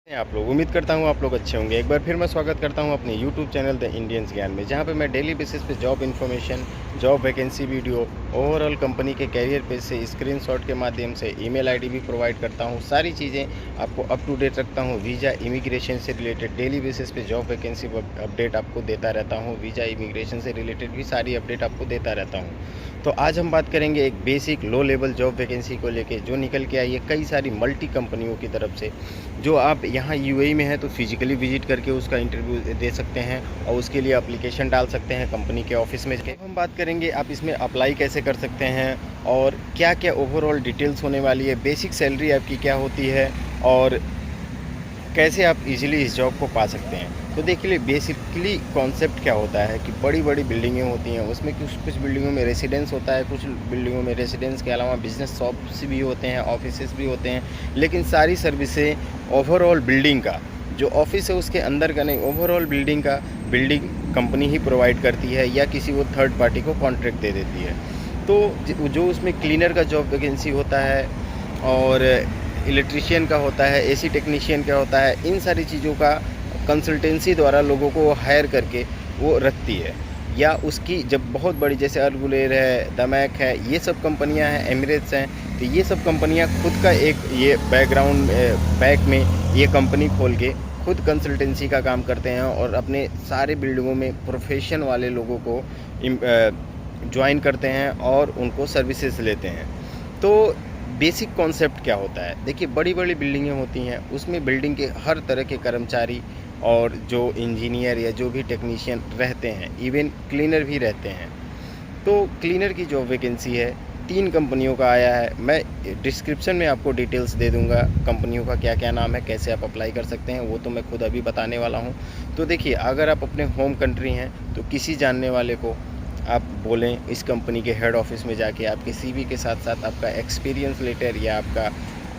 आप लोग उम्मीद करता हूँ आप लोग अच्छे होंगे। एक बार फिर मैं स्वागत करता हूँ अपने यूट्यूब चैनल द इंडियंस ज्ञान में, जहाँ पे मैं डेली बेसिस पे job information, job vacancy video, overall company के कैरियर पेज से स्क्रीनशॉट के माध्यम से ईमेल आईडी भी प्रोवाइड करता हूँ। सारी चीज़ें आपको अप टू डेट रखता हूँ। वीज़ा इमिग्रेशन से रिलेटेड डेली बेसिस पे जॉब वैकेंसी अपडेट आपको देता रहता हूँ। वीज़ा इमिग्रेशन से रिलेटेड भी सारी अपडेट आपको देता रहता हूँ। तो आज हम बात करेंगे एक basic low level job vacancy को लेके, जो निकल के आई है कई सारी मल्टी कंपनियों की तरफ से। जो आप यहाँ यूएई में हैं तो फिजिकली विजिट करके उसका इंटरव्यू दे सकते हैं और उसके लिए एप्लीकेशन डाल सकते हैं कंपनी के ऑफिस में। हम बात करेंगे आप इसमें अप्लाई कैसे कर सकते हैं और क्या क्या ओवरऑल डिटेल्स होने वाली है, बेसिक सैलरी आपकी क्या होती है और कैसे आप इजीली इस जॉब को पा सकते हैं। तो देखिए बेसिकली कॉन्सेप्ट क्या होता है कि बड़ी बड़ी बिल्डिंगें होती हैं, उसमें कुछ बिल्डिंगों में रेसिडेंस होता है, कुछ बिल्डिंगों में रेसिडेंस के अलावा बिजनेस शॉप्स भी होते हैं, ऑफिसेस भी होते हैं। लेकिन सारी सर्विसें ओवरऑल बिल्डिंग का जो ऑफिस है उसके अंदर का नहीं, ओवरऑल बिल्डिंग का बिल्डिंग कंपनी ही प्रोवाइड करती है या किसी वो थर्ड पार्टी को कॉन्ट्रैक्ट दे देती है। तो जो उसमें क्लीनर का जॉब वैकेंसी होता है और इलेक्ट्रीशियन का होता है, एसी टेक्नीशियन का होता है, इन सारी चीज़ों का कंसल्टेंसी द्वारा लोगों को हायर करके वो रखती है। या उसकी जब बहुत बड़ी जैसे अल गुलेर है, दमैक है, ये सब कंपनियां हैं, एमिरेट्स हैं, तो ये सब कंपनियां खुद का एक ये बैक में ये कंपनी खोल के खुद कंसल्टेंसी का काम करते हैं और अपने सारे बिल्डिंगों में प्रोफेशन वाले लोगों को ज्वाइन करते हैं और उनको सर्विसेज लेते हैं। तो बेसिक कॉन्सेप्ट क्या होता है, देखिए बड़ी बड़ी बिल्डिंगें होती हैं, उसमें बिल्डिंग के हर तरह के कर्मचारी और जो इंजीनियर या जो भी टेक्नीशियन रहते हैं, इवन क्लीनर भी रहते हैं। तो क्लीनर की जो वैकेंसी है 3 कंपनियों का आया है। मैं डिस्क्रिप्शन में आपको डिटेल्स दे दूंगा कंपनियों का क्या क्या नाम है, कैसे आप अप्लाई कर सकते हैं, वो तो मैं खुद अभी बताने वाला हूँ। तो देखिए अगर आप अपने होम कंट्री हैं तो किसी जानने वाले को आप बोलें इस कंपनी के हेड ऑफिस में जाके आपके सीवी के साथ साथ आपका एक्सपीरियंस लेटर या आपका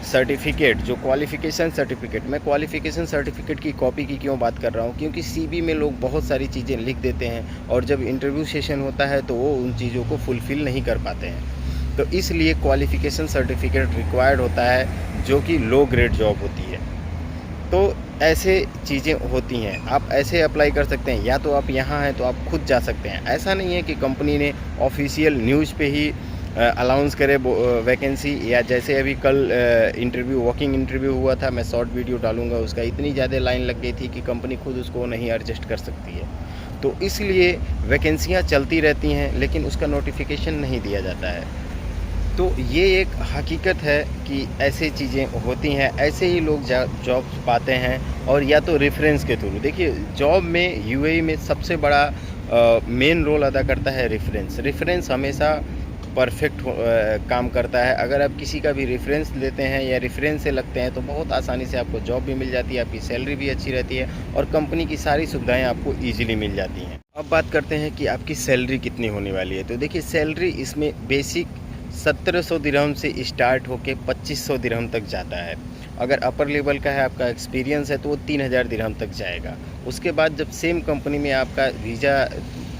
सर्टिफिकेट, जो क्वालिफ़िकेशन सर्टिफिकेट, मैं क्वालिफ़िकेशन सर्टिफिकेट की कॉपी की क्यों बात कर रहा हूँ, क्योंकि सीवी में लोग बहुत सारी चीज़ें लिख देते हैं और जब इंटरव्यू सेशन होता है तो वो उन चीज़ों को फुलफ़िल नहीं कर पाते हैं। तो इसलिए क्वालिफ़िकेशन सर्टिफिकेट रिक्वायर्ड होता है, जो कि लो ग्रेड जॉब होती है। तो ऐसे चीज़ें होती हैं, आप ऐसे अप्लाई कर सकते हैं। या तो आप यहाँ हैं तो आप खुद जा सकते हैं, ऐसा नहीं है कि कंपनी ने ऑफिशियल न्यूज़ पे ही अनाउंस करे वैकेंसी। या जैसे अभी कल वॉकिंग इंटरव्यू हुआ था, मैं शॉर्ट वीडियो डालूंगा उसका, इतनी ज़्यादा लाइन लग गई थी कि कंपनी खुद उसको नहीं एडजस्ट कर सकती है। तो इसलिए वैकेंसियाँ चलती रहती हैं लेकिन उसका नोटिफिकेशन नहीं दिया जाता है। तो ये एक हकीकत है कि ऐसे चीज़ें होती हैं, ऐसे ही लोग जॉब्स पाते हैं और या तो रेफरेंस के थ्रू। देखिए जॉब में यूएई में सबसे बड़ा मेन रोल अदा करता है रेफरेंस। रेफरेंस हमेशा परफेक्ट काम करता है। अगर आप किसी का भी रेफरेंस लेते हैं या रेफरेंस से लगते हैं तो बहुत आसानी से आपको जॉब भी मिल जाती है, आपकी सैलरी भी अच्छी रहती है और कंपनी की सारी सुविधाएं आपको ईजिली मिल जाती हैं। अब बात करते हैं कि आपकी सैलरी कितनी होने वाली है। तो देखिए सैलरी इसमें बेसिक 1700 दिरहम से स्टार्ट होके 2500 दिरहम तक जाता है। अगर अपर लेवल का है, आपका एक्सपीरियंस है, तो वो 3000 दिरहम तक जाएगा। उसके बाद जब सेम कंपनी में आपका वीज़ा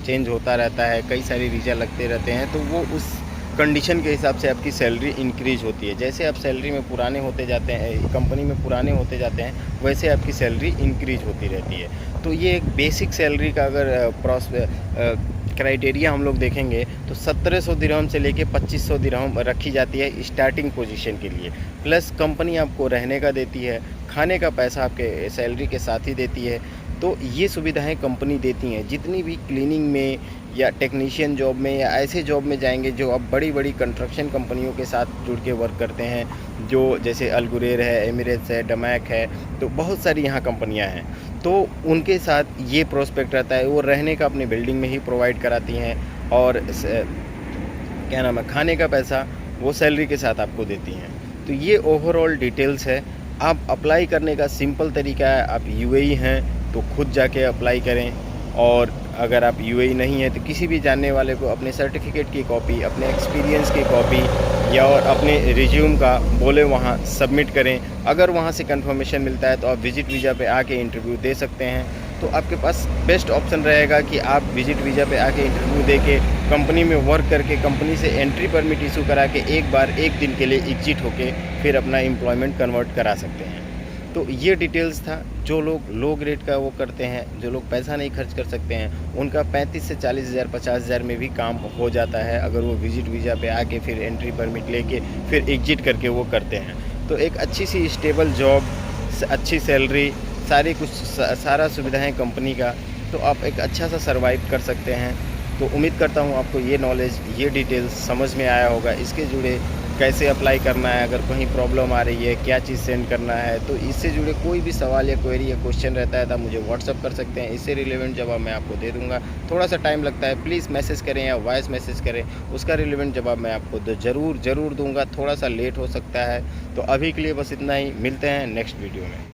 चेंज होता रहता है, कई सारे वीज़ा लगते रहते हैं, तो वो उस कंडीशन के हिसाब से आपकी सैलरी इंक्रीज होती है। जैसे आप सैलरी में पुराने होते जाते हैं, कंपनी में पुराने होते जाते हैं, वैसे आपकी सैलरी इंक्रीज होती रहती है। तो ये एक बेसिक सैलरी का अगर क्राइटेरिया हम लोग देखेंगे तो 1700 दिरहम से लेके 2500 दिरहम रखी जाती है स्टार्टिंग पोजीशन के लिए। प्लस कंपनी आपको रहने का देती है, खाने का पैसा आपके सैलरी के साथ ही देती है। तो ये सुविधाएं कंपनी देती हैं। जितनी भी क्लीनिंग में या टेक्नीशियन जॉब में या ऐसे जॉब में जाएंगे जो अब बड़ी बड़ी कंस्ट्रक्शन कंपनियों के साथ जुड़ के वर्क करते हैं, जो जैसे अल गुरेर है, एमिरेट्स है, दमैक है, तो बहुत सारी यहाँ कंपनियाँ हैं। तो उनके साथ ये प्रोस्पेक्ट रहता है, वो रहने का अपने बिल्डिंग में ही प्रोवाइड कराती हैं और क्या नाम है, खाने का पैसा वो सैलरी के साथ आपको देती हैं। तो ये ओवरऑल डिटेल्स है। आप अप्लाई करने का सिंपल तरीका है, आप यूएई हैं तो खुद जाके अप्लाई करें, और अगर आप यूएई नहीं है तो किसी भी जानने वाले को अपने सर्टिफिकेट की कॉपी, अपने एक्सपीरियंस की कॉपी या और अपने रिज्यूम का बोले वहाँ सबमिट करें। अगर वहाँ से कंफर्मेशन मिलता है तो आप विजिट वीज़ा पे आके इंटरव्यू दे सकते हैं। तो आपके पास बेस्ट ऑप्शन रहेगा कि आप विजिट वीज़ा पे आके इंटरव्यू दे के कंपनी में वर्क करके कंपनी से एंट्री परमिट इशू करा के एक बार 1 दिन के लिए एग्जिट होके फिर अपना एम्प्लॉयमेंट कन्वर्ट करा सकते हैं। तो ये डिटेल्स था। जो लोग लो ग्रेड का वो करते हैं, जो लोग पैसा नहीं खर्च कर सकते हैं, उनका 35 से 40,000 50,000 में भी काम हो जाता है, अगर वो विजिट वीज़ा पे आके फिर एंट्री परमिट लेके फिर एग्जिट करके वो करते हैं। तो एक अच्छी सी स्टेबल जॉब, अच्छी सैलरी, सारी कुछ सारा सुविधाएं कंपनी का, तो आप एक अच्छा सा सर्वाइव कर सकते हैं। तो उम्मीद करता हूँ आपको ये नॉलेज, ये डिटेल्स समझ में आया होगा। इसके जुड़े कैसे अप्लाई करना है, अगर कहीं प्रॉब्लम आ रही है, क्या चीज़ सेंड करना है, तो इससे जुड़े कोई भी सवाल या क्वेरी या क्वेश्चन रहता है तो आप मुझे व्हाट्सअप कर सकते हैं। इससे रिलेवेंट जवाब मैं आपको दे दूँगा। थोड़ा सा टाइम लगता है, प्लीज़ मैसेज करें या वॉइस मैसेज करें, उसका रिलेवेंट जवाब मैं आपको ज़रूर दूँगा। थोड़ा सा लेट हो सकता है। तो अभी के लिए बस इतना ही, मिलते हैं नेक्स्ट वीडियो में।